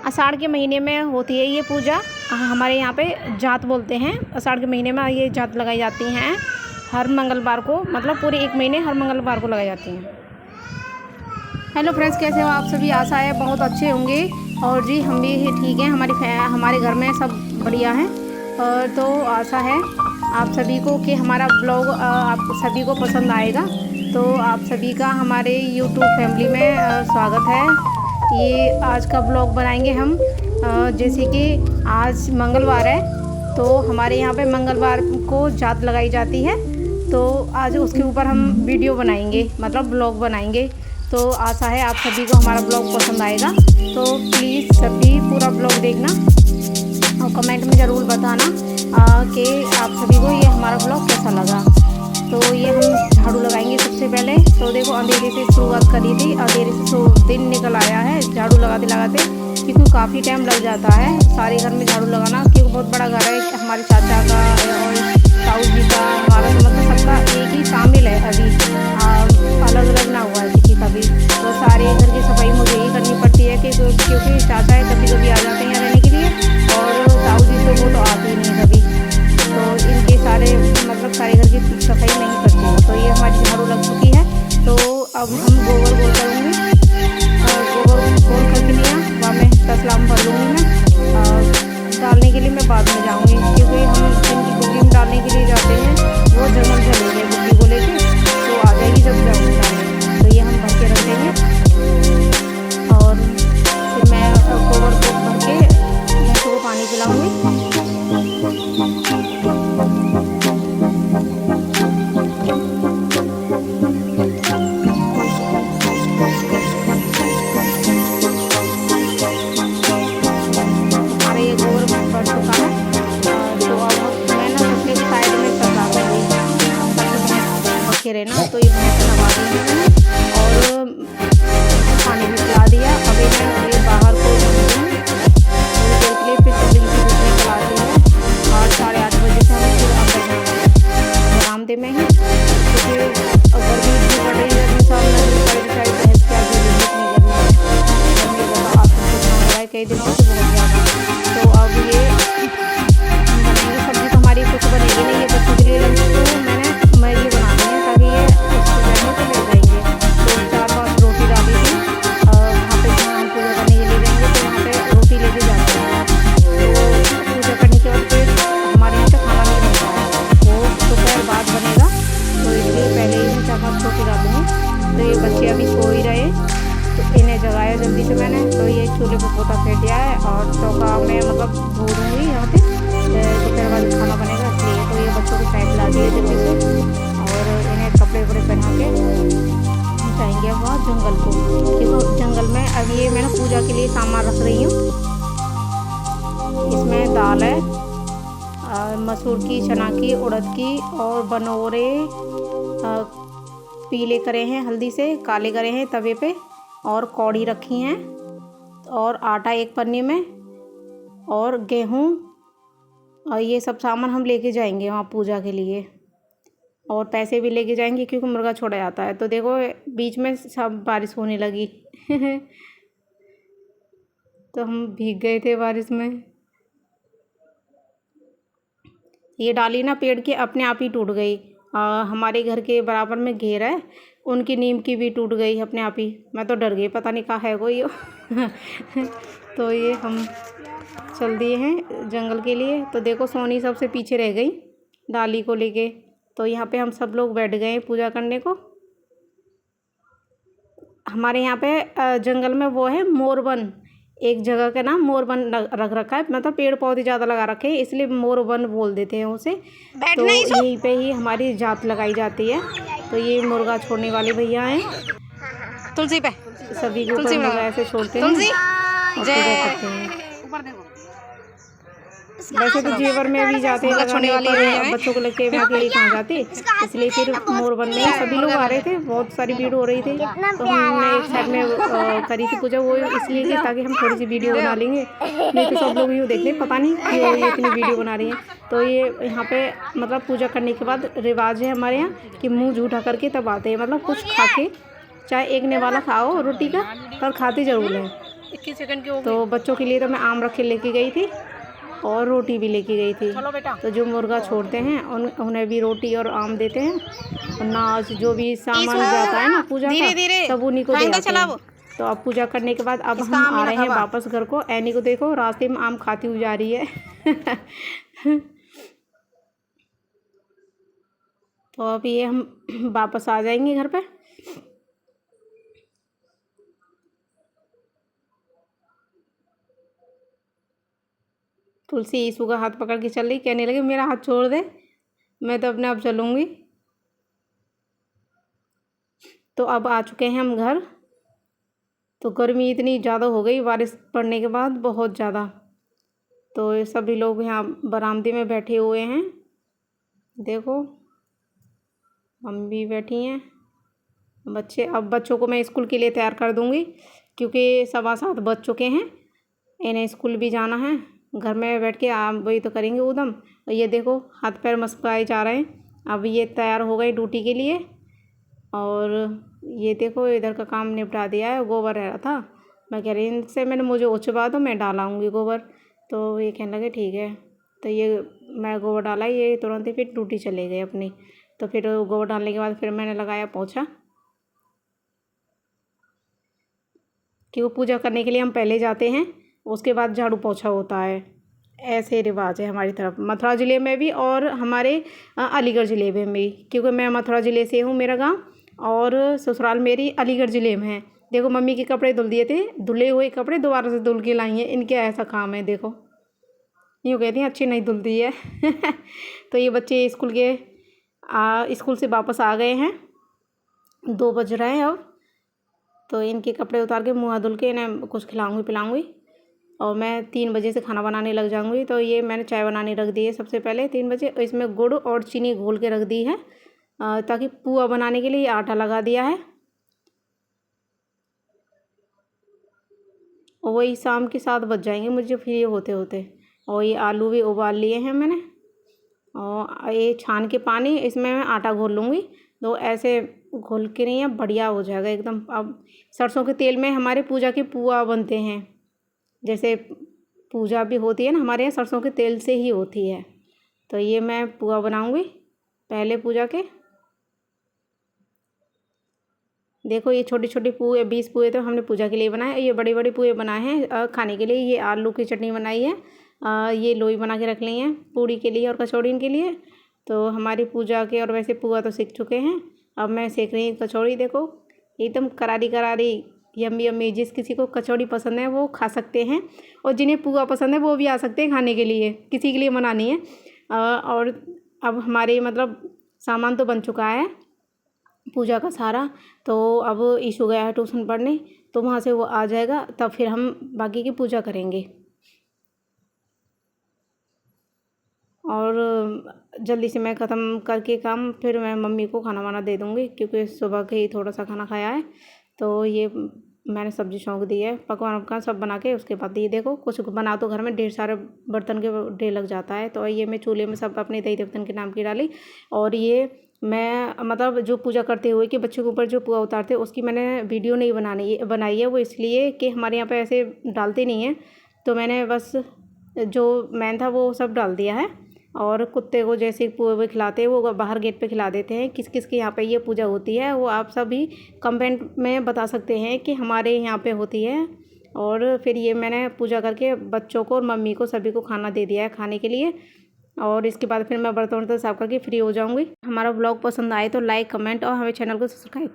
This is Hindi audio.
आषाढ़ के महीने में होती है ये पूजा। हमारे यहाँ पे जात बोलते हैं। आषाढ़ के महीने में ये जात लगाई जाती हैं हर मंगलवार को, मतलब पूरे एक महीने हर मंगलवार को लगाई जाती हैं। हेलो फ्रेंड्स, कैसे हो आप सभी? आशा है बहुत अच्छे होंगे। और जी हम भी ठीक हैं, हमारे घर में सब बढ़िया हैं। और तो आशा है आप सभी को कि हमारा ब्लॉग आप सभी को पसंद आएगा। तो आप सभी का हमारे यूट्यूब फैमिली में स्वागत है। ये आज का ब्लॉग बनाएंगे हम। जैसे कि आज मंगलवार है, तो हमारे यहाँ पे मंगलवार को जात लगाई जाती है। तो आज उसके ऊपर हम वीडियो बनाएंगे, मतलब ब्लॉग बनाएंगे। तो आशा है आप सभी को हमारा ब्लॉग पसंद आएगा। तो प्लीज़ सभी पूरा ब्लॉग देखना और कमेंट में ज़रूर बताना कि आप सभी को ये हमारा ब्लॉग कैसा लगा। तो ये हम झाड़ू लगाएंगे सबसे पहले। तो देखो अंधेरे से शुरुआत करी थी, अंधेरे से दिन निकल आया है झाड़ू लगाते लगाते, क्योंकि काफ़ी टाइम लग जाता है सारे घर में झाड़ू लगाना, क्योंकि बहुत बड़ा घर है हमारे चाचा का और साउस जी का, हमारा तो मतलब सबका एक ही शामिल है। अभी अलग अलग ना हुआ है किसी का भी। तो सारे घर की सफाई मुझे ही करनी पड़ती है क्योंकि चाचा है कभी कभी आ जाते हैं रहने के लिए, और साउस जी तो वो तो आते ही नहीं कभी। तो इनके सारे मतलब सारे घर की सफाई नहीं करती हूँ। तो ये हमारी झाड़ू लग चुकी है। तो अब हम गोबर गोल करूँगी, गोबर गोल करके लिया वहाँ में 10 लाम भर लूँगी मैं। डालने के लिए मैं बाद में जाऊँगी, क्योंकि हम इनकी बुग्गी में डालने के लिए जाते हैं, वो जंगल चलेंगे बुग्गी को लेके, तो आ जाएगी जब जाऊँगी डालने। तो ये हम भर के रख देंगे और फिर मैं गोबर को भर के भैंसों को पानी पिलाऊँगी। रहना तो ये भैंस नवा दी है मैंने और पानी भी पिला दिया। अभी मैं ये बाहर को थोड़ी देर के लिए फिर जल्दी से दूसरे चलाती हूँ। और 8:30 बजे से हम फिर अंदर बरामदे में ही, क्योंकि अगर भी इतनी पड़ रही है सारी भैंस की आगे विजिट नहीं करनी है। गर्मी ज़्यादा आज हो रहा है कई दिनों से बहुत ज़्यादा। तो अब ये बनाएंगे सब्जी, तो हमारी कुछ बनेगी नहीं, ये बच्चों के लिए लंच तो मैं ये बना दूँगी ताकि ये उसको रहने को ले जाएंगे। तो 4-5 रोटी डाली थी वहाँ पे, जहाँ हम पूजा करने के लिए जाएंगे तो वहाँ पे रोटी लेके जाते हैं। तो पूजा करने के बाद फिर हमारे यहाँ पे खाना नहीं बनता है, वो दोपहर बाद बनेगा। तो इसलिए पहले ही मैं 4-5 रोटी डालूँगी। तो ये बच्चे अभी सो ही रहे, तो इन्हें जगाया जल्दी से मैंने। तो ये चूल्हे पर पोता फेंट दिया है और चौका में मतलब धो दूँगी यहाँ पे, दोपहर बाद खाना बनेगा इसलिए। तो ये बच्चों को चाय पिला दी है जल्दी से, और इन्हें कपड़े वपड़े पहना के जाएंगे वहाँ जंगल को, क्योंकि जंगल में अब ये मैं पूजा के लिए सामान रख रही हूँ। इसमें दाल है, मसूर की, चना की, उड़द की, और बनोरे पीले करे हैं हल्दी से, काले करे हैं तवे पे, और कौड़ी रखी हैं, और आटा एक पन्नी में, और गेहूँ, और ये सब सामान हम लेके जाएंगे वहाँ पूजा के लिए। और पैसे भी लेके जाएंगे क्योंकि मुर्गा छोड़ा जाता है। तो देखो बीच में सब बारिश होने लगी तो हम भीग गए थे बारिश में। ये डाली ना पेड़ की अपने आप ही टूट गई। हमारे घर के बराबर में घेर है, उनकी नीम की भी टूट गई अपने आप ही। मैं तो डर गई, पता नहीं कहाँ है कोई तो ये हम चल दिए हैं जंगल के लिए। तो देखो सोनी सबसे पीछे रह गई डाली को लेके। तो यहाँ पे हम सब लोग बैठ गए पूजा करने को। हमारे यहाँ पे जंगल में वो है मोरवन, एक जगह का नाम मोरवन रख रखा है, मतलब पेड़ पौधे ज़्यादा लगा रखे हैं इसलिए मोरवन बोल देते हैं उसे। तो यहीं पे ही हमारी जात लगाई जाती है। तो ये मुर्गा छोड़ने वाले भैया हैं, तुलसी पे सभी के ऊपर मुर्गा ऐसे छोड़ते हैं और पूजा करते हैं। वैसे तो जेवर में भी जाते हैं लगाने, पर बच्चों को लेके मैं अकेले कहाँ जाते, इसलिए फिर मोरवन में सभी लोग आ रहे थे, बहुत सारी भीड़ हो रही थी। तो हमने एक साइड में करी थी पूजा, वो इसलिए कि ताकि हम थोड़ी सी वीडियो बना लेंगे, नहीं तो सब लोग यूँ देख लें पता नहीं क्यों ये इतनी वीडियो बना रही हैं। तो ये यहाँ पे मतलब पूजा करने के बाद रिवाज है हमारे यहाँ कि मुँह झूठा करके तब आते हैं, मतलब कुछ खा के, चाहे एक निवाला खाओ रोटी का, पर खाते ज़रूर हैं। 21 सेकंड की हो गई। तो बच्चों के लिए तो मैं आम रख के लेके गई थी और रोटी भी लेके गई थी। चलो बेटा। तो जो मुर्गा छोड़ते हैं उन्हें भी रोटी और आम देते हैं, और नाच जो भी सामान जाता है ना पूजा का, सब उन्हीं को दे आते हैं। तो अब पूजा करने के बाद अब हम आ रहे हैं वापस घर को। एनी को देखो रास्ते में आम खाती हुई जा रही है। तो अब ये हम वापस आ जाएंगे घर पे। तुलसी ईशु का हाथ पकड़ के चल रही, कहने लगे मेरा हाथ छोड़ दे, मैं तो अपने आप चलूँगी। तो अब आ चुके हैं हम घर। तो गर्मी इतनी ज़्यादा हो गई बारिश पड़ने के बाद, बहुत ज़्यादा। तो ये सभी लोग यहाँ बरामदे में बैठे हुए हैं, देखो मम्मी बैठी हैं, बच्चे। अब बच्चों को मैं स्कूल के लिए तैयार कर दूँगी, क्योंकि 7:15 बज चुके हैं, इन्हें स्कूल भी जाना है। घर में बैठ के वही तो करेंगे उधम। और ये देखो हाथ पैर मस्काए जा रहे हैं। अब ये तैयार हो गए ड्यूटी के लिए। और ये देखो इधर का काम निपटा दिया है। गोबर रहा था, मैं कह रही इनसे मैंने मुझे उचवा दो, मैं डालाऊँगी गोबर। तो ये कहने लगे ठीक है। तो ये मैं गोबर डाला, ये तुरंत ही फिर ड्यूटी चले गए अपनी। तो फिर गोबर डालने के बाद फिर मैंने लगाया पोछा, क्योंकि पूजा करने के लिए हम पहले जाते हैं, उसके बाद झाड़ू पोछा होता है। ऐसे रिवाज है हमारी तरफ, मथुरा ज़िले में भी और हमारे अलीगढ़ ज़िले में भी, क्योंकि मैं मथुरा ज़िले से हूँ, मेरा गांव, और ससुराल मेरी अलीगढ़ ज़िले में है। देखो मम्मी के कपड़े धुल दिए थे, धुले हुए कपड़े दोबारा से धुल के लाई हैं। इनके ऐसा काम है, देखो यूँ कहती हैं अच्छी नहीं धुलती है। तो ये बच्चे स्कूल से वापस आ गए हैं, 2 बज रहे हैं अब। तो इनके कपड़े उतार के मुँह धुल के इन्हें कुछ खिलाऊँगी पिलाऊँगी, और मैं 3 बजे से खाना बनाने लग जाऊँगी। तो ये मैंने चाय बनाने रख दी है सबसे पहले 3 बजे। इसमें गुड़ और चीनी घोल के रख दी है, ताकि पुआ बनाने के लिए ये आटा लगा दिया है। और वही शाम के 7 बज जाएंगे मुझे फ्री होते होते। और ये आलू भी उबाल लिए हैं मैंने, और ये छान के पानी इसमें मैं आटा घोल लूँगी। तो ऐसे घोल के नहीं है, बढ़िया हो जाएगा एकदम। अब सरसों के तेल में हमारे पूजा के पुआ बनते हैं, जैसे पूजा भी होती है ना हमारे यहाँ, सरसों के तेल से ही होती है। तो ये मैं पुआ बनाऊँगी पहले पूजा के। देखो ये छोटे छोटे पुए, 20 पुए तो हमने पूजा के लिए बनाए। ये बड़े बड़े पुए बनाए हैं खाने के लिए। ये आलू की चटनी बनाई है, ये लोई बना के रख ली हैं पूड़ी के लिए और कचौड़ी के लिए। तो हमारी पूजा के और वैसे पुआ तो सीख चुके हैं। अब मैं सेक रही हूँ कचौड़ी, देखो एकदम करारी करारी, यम्मी यम्मी। जिस किसी को कचौड़ी पसंद है वो खा सकते हैं, और जिन्हें पुआ पसंद है वो भी आ सकते हैं खाने के लिए, किसी के लिए मना नहीं है। और अब हमारे मतलब सामान तो बन चुका है पूजा का सारा। तो अब ईशु गया है ट्यूशन पढ़ने, तो वहाँ से वो आ जाएगा, तब फिर हम बाकी की पूजा करेंगे। और जल्दी से मैं ख़त्म करके काम, फिर मैं मम्मी को खाना वाना दे दूँगी, क्योंकि सुबह के ही थोड़ा सा खाना खाया है। तो ये मैंने सब्ज़ी छौंक दी है, पकवान वकवान सब बना के उसके बाद ये देखो कुछ बना तो घर में ढेर सारे बर्तन के ढेर लग जाता है। तो ये मैं चूल्हे में सब अपने दही देवतन के नाम की डाली। और ये मैं मतलब जो पूजा करते हुए कि बच्चों के ऊपर जो पुआ उतारते उसकी मैंने वीडियो नहीं बनाई है, वो इसलिए कि हमारे यहाँ पे ऐसे डालते नहीं हैं। तो मैंने बस जो मेन था वो सब डाल दिया है। और कुत्ते को जैसे पुए खिलाते हैं वो बाहर गेट पे खिला देते हैं। किस किस के यहाँ पे ये पूजा होती है वो आप सभी कमेंट में बता सकते हैं कि हमारे यहाँ पे होती है। और फिर ये मैंने पूजा करके बच्चों को और मम्मी को सभी को खाना दे दिया है खाने के लिए। और इसके बाद फिर मैं बर्तन वर्तन साफ करके फ्री हो जाऊँगी। हमारा ब्लॉग पसंद आए तो लाइक कमेंट और हमें चैनल को सब्सक्राइब